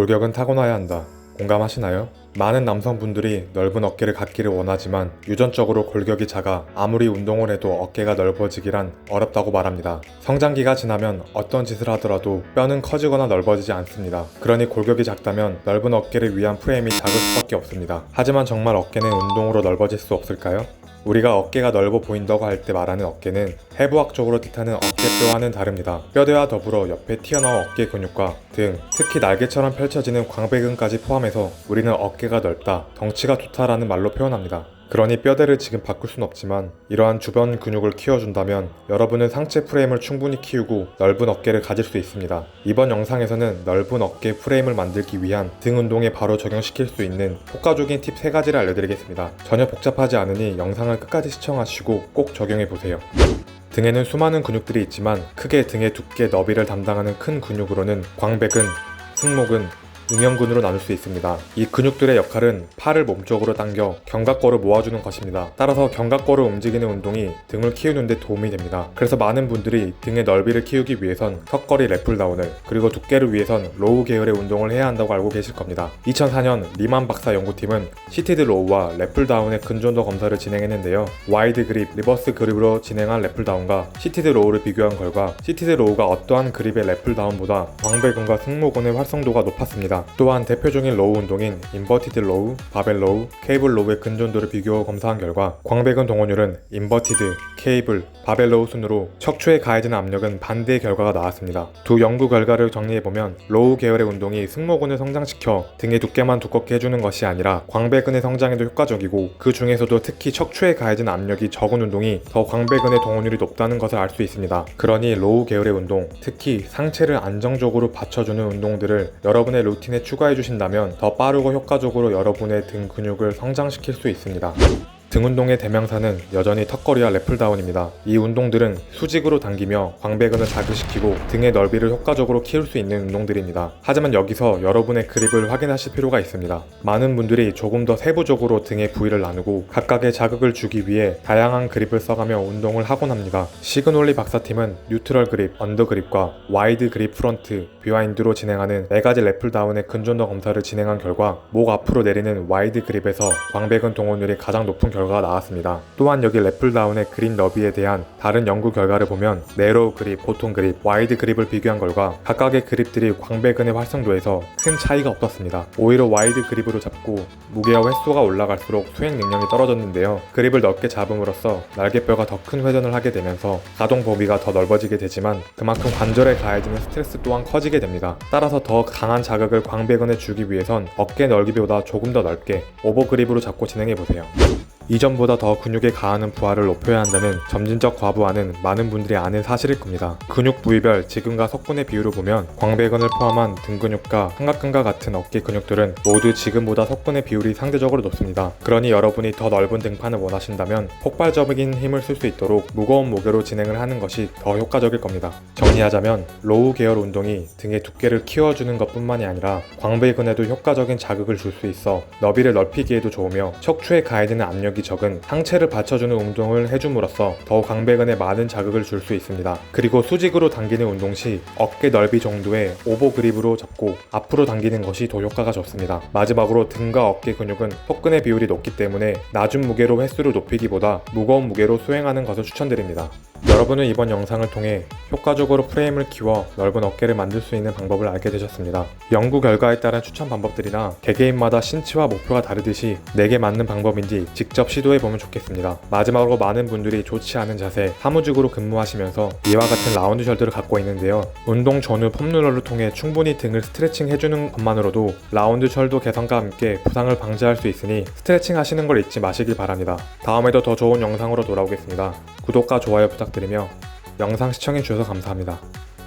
골격은 타고나야 한다. 공감하시나요? 많은 남성분들이 넓은 어깨를 갖기를 원하지만 유전적으로 골격이 작아 아무리 운동을 해도 어깨가 넓어지기란 어렵다고 말합니다. 성장기가 지나면 어떤 짓을 하더라도 뼈는 커지거나 넓어지지 않습니다. 그러니 골격이 작다면 넓은 어깨를 위한 프레임이 작을 수밖에 없습니다. 하지만 정말 어깨는 운동으로 넓어질 수 없을까요? 우리가 어깨가 넓어 보인다고 할 때 말하는 어깨는 해부학적으로 뜻하는 어깨뼈와는 다릅니다. 뼈대와 더불어 옆에 튀어나온 어깨 근육과 등, 특히 날개처럼 펼쳐지는 광배근까지 포함해서 우리는 어깨가 넓다, 덩치가 좋다라는 말로 표현합니다. 그러니 뼈대를 지금 바꿀 순 없지만 이러한 주변 근육을 키워준다면 여러분은 상체 프레임을 충분히 키우고 넓은 어깨를 가질 수 있습니다. 이번 영상에서는 넓은 어깨 프레임을 만들기 위한 등 운동에 바로 적용시킬 수 있는 효과적인 팁 3가지를 알려드리겠습니다. 전혀 복잡하지 않으니 영상을 끝까지 시청하시고 꼭 적용해보세요. 등에는 수많은 근육들이 있지만 크게 등의 두께, 너비를 담당하는 큰 근육으로는 광배근, 승모근, 응형근으로 나눌 수 있습니다. 이 근육들의 역할은 팔을 몸쪽으로 당겨 견갑골을 모아주는 것입니다. 따라서 견갑골을 움직이는 운동이 등을 키우는 데 도움이 됩니다. 그래서 많은 분들이 등의 넓이를 키우기 위해선 턱걸이 랩풀다운을, 그리고 두께를 위해선 로우 계열의 운동을 해야 한다고 알고 계실 겁니다. 2004년 리만 박사 연구팀은 시티드 로우와 랩풀다운의 근전도 검사를 진행했는데요. 와이드 그립, 리버스 그립으로 진행한 랩풀다운과 시티드 로우를 비교한 결과 시티드 로우가 어떠한 그립의 랩풀다운보다 광배근과 승모근의 활성도가 높았습니다. 또한 대표적인 로우 운동인 인버티드 로우, 바벨 로우, 케이블 로우의 근전도를 비교 검사한 결과 광배근 동원율은 인버티드, 케이블, 바벨 로우 순으로 척추에 가해지는 압력은 반대의 결과가 나왔습니다. 두 연구 결과를 정리해보면 로우 계열의 운동이 승모근을 성장시켜 등의 두께만 두껍게 해주는 것이 아니라 광배근의 성장에도 효과적이고 그 중에서도 특히 척추에 가해지는 압력이 적은 운동이 더 광배근의 동원율이 높다는 것을 알 수 있습니다. 그러니 로우 계열의 운동, 특히 상체를 안정적으로 받쳐주는 운동들을 여러분의 루틴에 추가해 주신다면 더 빠르고 효과적으로 여러분의 등 근육을 성장시킬 수 있습니다. 등 운동의 대명사는 여전히 턱걸이와 랩풀다운입니다. 이 운동들은 수직으로 당기며 광배근을 자극시키고 등의 넓이를 효과적으로 키울 수 있는 운동들입니다. 하지만 여기서 여러분의 그립을 확인하실 필요가 있습니다. 많은 분들이 조금 더 세부적으로 등의 부위를 나누고 각각의 자극을 주기 위해 다양한 그립을 써가며 운동을 하곤 합니다. 시그놀리 박사팀은 뉴트럴 그립, 언더 그립과 와이드 그립 프런트, 비와인드로 진행하는 4가지 랩풀다운의 근전도 검사를 진행한 결과 목 앞으로 내리는 와이드 그립에서 광배근 동원율이 가장 높은 결과가 나왔습니다. 또한 여기 랩풀다운의 그립 너비에 대한 다른 연구 결과를 보면 네로우 그립, 보통 그립, 와이드 그립을 비교한 결과 각각의 그립들이 광배근의 활성도에서 큰 차이가 없었습니다. 오히려 와이드 그립으로 잡고 무게와 횟수가 올라갈수록 수행 능력이 떨어졌는데요. 그립을 넓게 잡음으로써 날개뼈가 더 큰 회전을 하게 되면서 가동 범위가 더 넓어지게 되지만 그만큼 관절에 가해지는 스트레스 또한 커지게 됩니다. 따라서 더 강한 자극을 광배근에 주기 위해선 어깨 넓이보다 조금 더 넓게 오버 그립으로 잡고 진행해보세요. 이전보다 더 근육에 가하는 부하를 높여야 한다는 점진적 과부하는 많은 분들이 아는 사실일 겁니다. 근육 부위별 지근과 석분의 비율을 보면 광배근을 포함한 등 근육과 삼각근과 같은 어깨 근육들은 모두 지근보다 석분의 비율이 상대적으로 높습니다. 그러니 여러분이 더 넓은 등판을 원하신다면 폭발적인 힘을 쓸 수 있도록 무거운 무게로 진행을 하는 것이 더 효과적일 겁니다. 정리하자면 로우 계열 운동이 등의 두께를 키워주는 것뿐만이 아니라 광배근에도 효과적인 자극을 줄 수 있어 너비를 넓히기에도 좋으며 척추에 가해지는 압력이 적은 상체를 받쳐주는 운동을 해줌으로써 더 광배근에 많은 자극을 줄 수 있습니다. 그리고 수직으로 당기는 운동 시 어깨 넓이 정도의 오버 그립으로 잡고 앞으로 당기는 것이 더 효과가 좋습니다. 마지막으로 등과 어깨 근육은 속근의 비율이 높기 때문에 낮은 무게로 횟수를 높이기보다 무거운 무게로 수행하는 것을 추천드립니다. 여러분은 이번 영상을 통해 효과적으로 프레임을 키워 넓은 어깨를 만들 수 있는 방법을 알게 되셨습니다. 연구 결과에 따른 추천 방법들이나 개개인마다 신체와 목표가 다르듯이 내게 맞는 방법인지 직접 시도해보면 좋겠습니다. 마지막으로 많은 분들이 좋지 않은 자세, 사무직으로 근무하시면서 이와 같은 라운드 숄더를 갖고 있는데요. 운동 전후 폼롤러를 통해 충분히 등을 스트레칭 해주는 것만으로도 라운드 숄더 개선과 함께 부상을 방지할 수 있으니 스트레칭 하시는 걸 잊지 마시길 바랍니다. 다음에도 더 좋은 영상으로 돌아오겠습니다. 구독과 좋아요 부탁드리며 영상 시청해주셔서 감사합니다.